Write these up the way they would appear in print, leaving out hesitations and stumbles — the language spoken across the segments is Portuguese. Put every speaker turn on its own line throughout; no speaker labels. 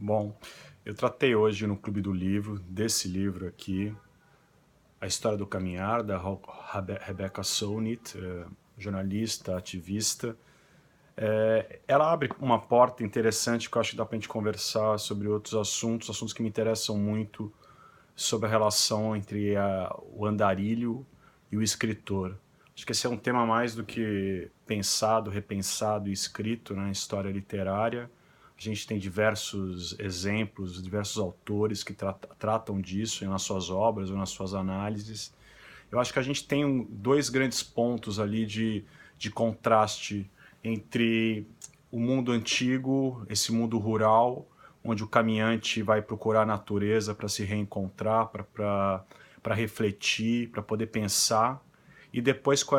Bom, eu tratei hoje no Clube do Livro, desse livro aqui, A História do Caminhar, da Rebecca Solnit, jornalista, ativista. Ela abre uma porta interessante que eu acho que dá para a gente conversar sobre outros assuntos que me interessam muito, sobre a relação entre o andarilho e o escritor. Acho que esse é um tema mais do que pensado, repensado e escrito na história literária. A gente tem diversos exemplos, diversos autores que tratam disso nas suas obras ou nas suas análises. Eu acho que a gente tem dois grandes pontos ali de contraste entre o mundo antigo, esse mundo rural, onde o caminhante vai procurar a natureza para se reencontrar, para refletir, para poder pensar, e depois com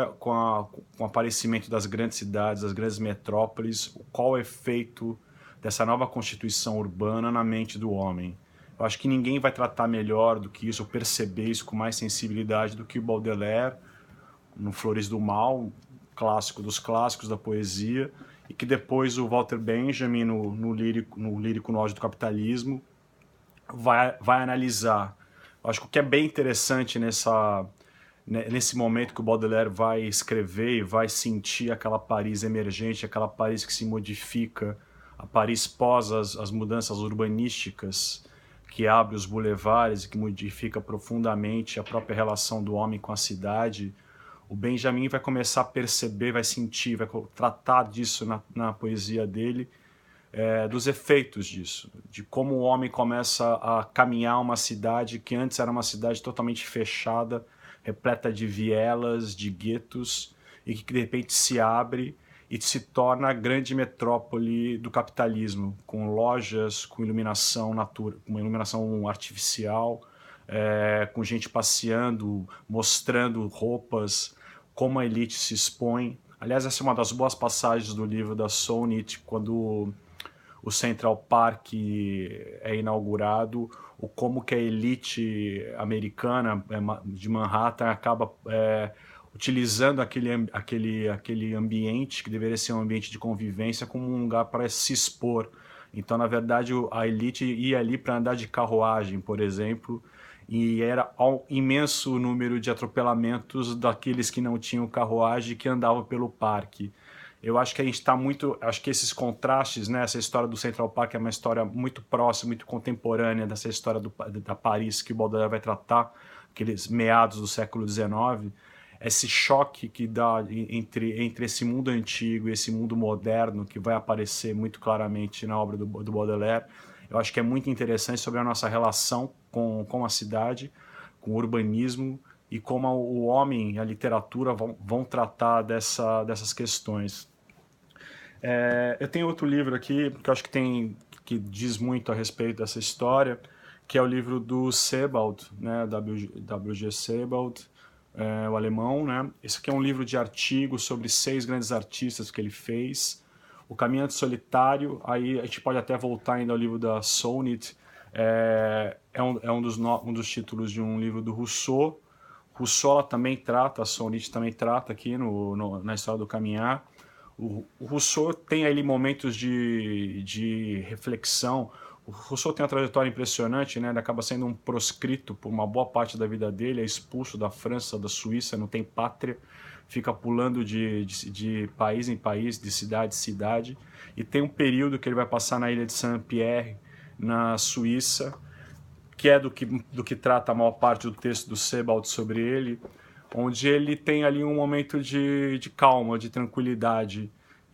o aparecimento das grandes cidades, das grandes metrópoles, qual o efeito dessa nova constituição urbana na mente do homem. Eu acho que ninguém vai tratar melhor do que isso, ou perceber isso com mais sensibilidade do que o Baudelaire, no Flores do Mal, clássico dos clássicos da poesia, e que depois o Walter Benjamin, no Lírico no Auge do Capitalismo, vai analisar. Eu acho que o que é bem interessante nesse momento que o Baudelaire vai escrever e vai sentir aquela Paris emergente, aquela Paris que se modifica, a Paris pós as mudanças urbanísticas, que abre os bulevares e que modifica profundamente a própria relação do homem com a cidade. O Benjamin vai começar a perceber, vai sentir, vai tratar disso na poesia dele, dos efeitos disso, de como o homem começa a caminhar uma cidade que antes era uma cidade totalmente fechada, repleta de vielas, de guetos, e que de repente se abre e se torna a grande metrópole do capitalismo, com lojas, com iluminação com iluminação artificial, com gente passeando, mostrando roupas, como a elite se expõe. Aliás, essa é uma das boas passagens do livro da Solnit, quando o Central Park é inaugurado, o como que a elite americana de Manhattan acaba utilizando aquele ambiente, que deveria ser um ambiente de convivência, como um lugar para se expor. Então, na verdade, a elite ia ali para andar de carruagem, por exemplo, e era um imenso número de atropelamentos daqueles que não tinham carruagem que andavam pelo parque. Eu acho que a gente está muito. Acho que esses contrastes, né? Essa história do Central Park é uma história muito próxima, muito contemporânea dessa história da Paris que o Baudelaire vai tratar, aqueles meados do século XIX. Esse choque que dá entre esse mundo antigo e esse mundo moderno, que vai aparecer muito claramente na obra do Baudelaire, eu acho que é muito interessante sobre a nossa relação com a cidade, com o urbanismo e como o homem e a literatura vão tratar dessas questões. Eu tenho outro livro aqui que eu acho que diz muito a respeito dessa história, que é o livro do Sebald, né, W.G. Sebald, o alemão, né? Esse aqui é um livro de artigos sobre 6 grandes artistas que ele fez. O Caminhante Solitário, aí a gente pode até voltar ainda ao livro da Solnit, um dos títulos de um livro do Rousseau. Rousseau ela também trata, a Solnit também trata aqui na História do Caminhar. O Rousseau tem ali momentos de reflexão. O Rousseau tem uma trajetória impressionante, né? Ele acaba sendo um proscrito por uma boa parte da vida dele, é expulso da França, da Suíça, não tem pátria, fica pulando de país em país, de cidade em cidade, e tem um período que ele vai passar na ilha de Saint-Pierre, na Suíça, que é do que trata a maior parte do texto do Sebald sobre ele, onde ele tem ali um momento de calma, de tranquilidade,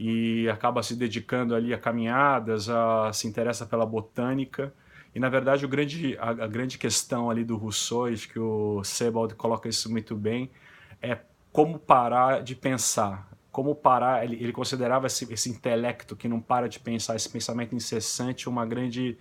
e acaba se dedicando ali a caminhadas, se interessa pela botânica. E, na verdade, a grande questão ali do Rousseau, acho que o Sebald coloca isso muito bem, é como parar de pensar. Como parar, ele considerava esse intelecto que não para de pensar, esse pensamento incessante, uma grande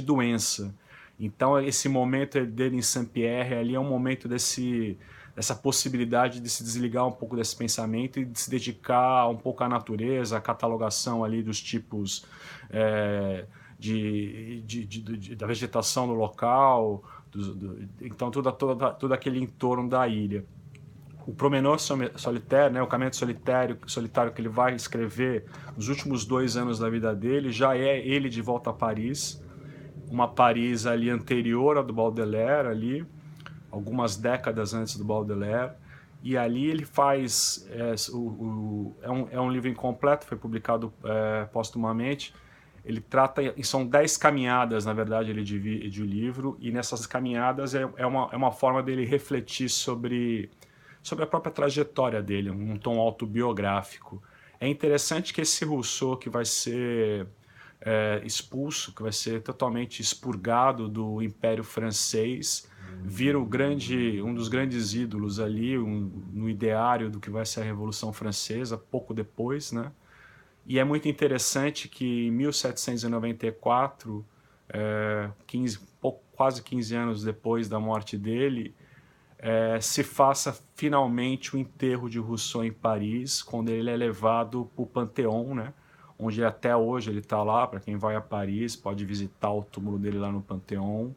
doença. Então, esse momento dele em Saint-Pierre ali é um momento dessa possibilidade de se desligar um pouco desse pensamento e de se dedicar um pouco à natureza, à catalogação ali dos tipos da vegetação no local, então todo aquele entorno da ilha. O Promenor Solitário, né, o Caminhante Solitário que ele vai escrever nos últimos 2 anos da vida dele, já é ele de volta a Paris, uma Paris ali anterior à do Baudelaire, ali, algumas décadas antes do Baudelaire, e ali ele faz, é um livro incompleto, foi publicado postumamente, ele trata, e são 10 caminhadas, na verdade, ele divide o livro, e nessas caminhadas é uma forma dele refletir sobre a própria trajetória dele, um tom autobiográfico. É interessante que esse Rousseau, que vai ser expulso, que vai ser totalmente expurgado do Império Francês, vira um dos grandes ídolos ali, no ideário do que vai ser a Revolução Francesa, pouco depois, né? E é muito interessante que em 1794, quase 15 anos depois da morte dele, se faça finalmente o enterro de Rousseau em Paris, quando ele é levado para o Panteão, né? Onde até hoje ele está lá, para quem vai a Paris, pode visitar o túmulo dele lá no Panteão.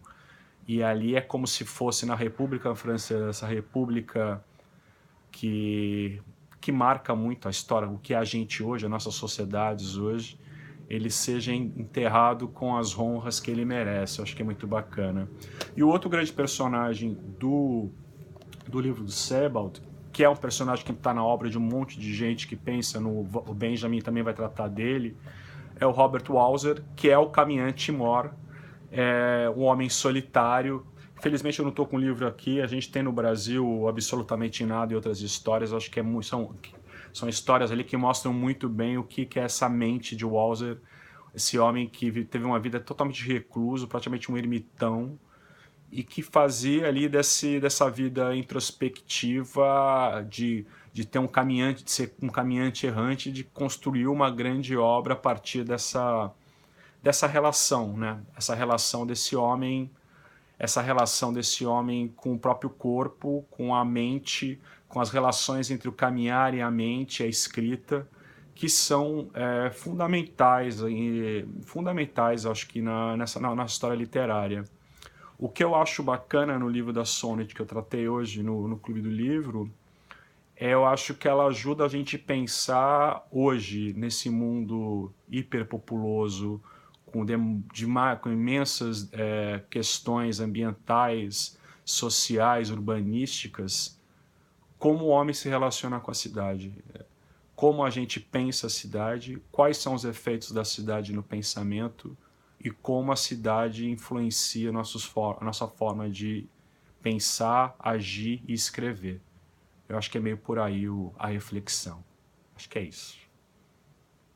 E ali é como se fosse na República Francesa, essa república que, que marca muito a história, o que é a gente hoje, as nossas sociedades hoje, ele seja enterrado com as honras que ele merece. Eu acho que é muito bacana. E o outro grande personagem do livro do Sebald, que é um personagem que está na obra de um monte de gente que pensa no... O Benjamin também vai tratar dele, é o Robert Walser, que é o caminhante mor, um homem solitário. Infelizmente eu não estou com o livro aqui, a gente tem no Brasil Absolutamente Nada e Outras Histórias, acho que são histórias ali que mostram muito bem o que é essa mente de Walser, esse homem que teve uma vida totalmente recluso, praticamente um ermitão, e que fazia ali dessa vida introspectiva de ter um caminhante, de ser um caminhante errante, de construir uma grande obra a partir dessa relação, né? Essa relação desse homem com o próprio corpo, com a mente, com as relações entre o caminhar e a mente, a escrita, que são fundamentais, acho que na história literária. O que eu acho bacana no livro da Sonnet, que eu tratei hoje no Clube do Livro, eu acho que ela ajuda a gente a pensar hoje, nesse mundo hiperpopuloso, com imensas questões ambientais, sociais, urbanísticas, como o homem se relaciona com a cidade, como a gente pensa a cidade, quais são os efeitos da cidade no pensamento e como a cidade influencia a nossa forma de pensar, agir e escrever. Eu acho que é meio por aí a reflexão. Acho que é isso.